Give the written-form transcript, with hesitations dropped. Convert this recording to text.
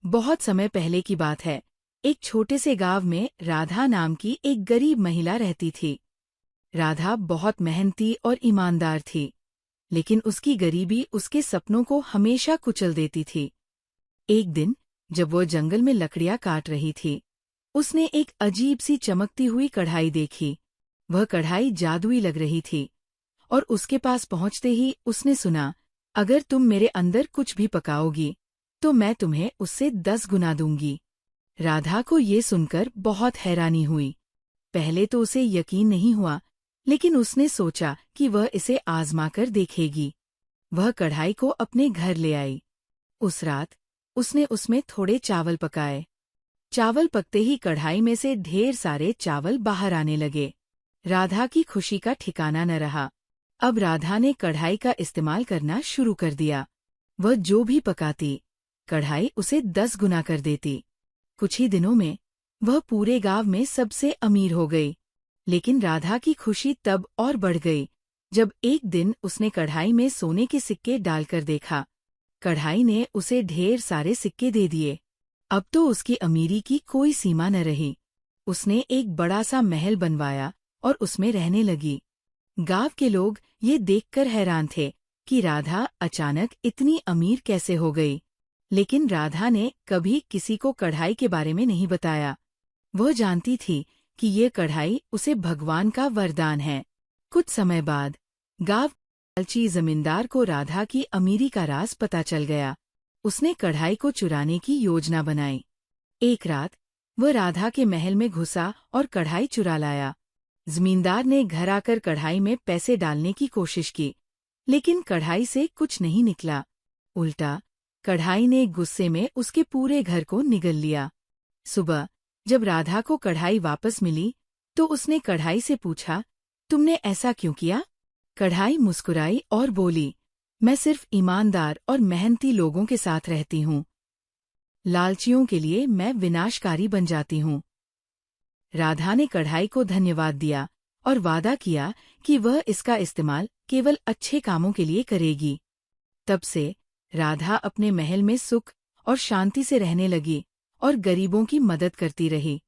बहुत समय पहले की बात है। एक छोटे से गांव में राधा नाम की एक गरीब महिला रहती थी। राधा बहुत मेहनती और ईमानदार थी, लेकिन उसकी गरीबी उसके सपनों को हमेशा कुचल देती थी। एक दिन जब वो जंगल में लकड़ियां काट रही थी, उसने एक अजीब सी चमकती हुई कढ़ाई देखी। वह कढ़ाई जादुई लग रही थी और उसके पास पहुंचते ही उसने सुना, अगर तुम मेरे अंदर कुछ भी पकाओगी तो मैं तुम्हें उससे 10 गुना दूंगी। राधा को ये सुनकर बहुत हैरानी हुई। पहले तो उसे यकीन नहीं हुआ, लेकिन उसने सोचा कि वह इसे आजमाकर देखेगी। वह कढ़ाई को अपने घर ले आई। उस रात उसने उसमें थोड़े चावल पकाए। चावल पकते ही कढ़ाई में से ढेर सारे चावल बाहर आने लगे। राधा की खुशी का ठिकाना न रहा। अब राधा ने कढ़ाई का इस्तेमाल करना शुरू कर दिया। वह जो भी पकाती, कढ़ाई उसे 10 गुना कर देती। कुछ ही दिनों में वह पूरे गांव में सबसे अमीर हो गई। लेकिन राधा की खुशी तब और बढ़ गई जब एक दिन उसने कढ़ाई में सोने के सिक्के डालकर देखा। कढ़ाई ने उसे ढेर सारे सिक्के दे दिए। अब तो उसकी अमीरी की कोई सीमा न रही। उसने एक बड़ा सा महल बनवाया और उसमें रहने लगी। गांव के लोग ये देखकर हैरान थे कि राधा अचानक इतनी अमीर कैसे हो गई। लेकिन राधा ने कभी किसी को कढ़ाई के बारे में नहीं बताया। वह जानती थी कि ये कढ़ाई उसे भगवान का वरदान है। कुछ समय बाद गांव के लालची जमींदार को राधा की अमीरी का राज पता चल गया। उसने कढ़ाई को चुराने की योजना बनाई। एक रात वह राधा के महल में घुसा और कढ़ाई चुरा लाया। जमींदार ने घर आकर कढ़ाई में पैसे डालने की कोशिश की, लेकिन कढ़ाई से कुछ नहीं निकला। उल्टा कढ़ाई ने गुस्से में उसके पूरे घर को निगल लिया। सुबह जब राधा को कढ़ाई वापस मिली तो उसने कढ़ाई से पूछा, तुमने ऐसा क्यों किया? कढ़ाई मुस्कुराई और बोली, मैं सिर्फ ईमानदार और मेहनती लोगों के साथ रहती हूँ। लालचियों के लिए मैं विनाशकारी बन जाती हूँ। राधा ने कढ़ाई को धन्यवाद दिया और वादा किया कि वह इसका इस्तेमाल केवल अच्छे कामों के लिए करेगी। तब से राधा अपने महल में सुख और शांति से रहने लगी और गरीबों की मदद करती रही।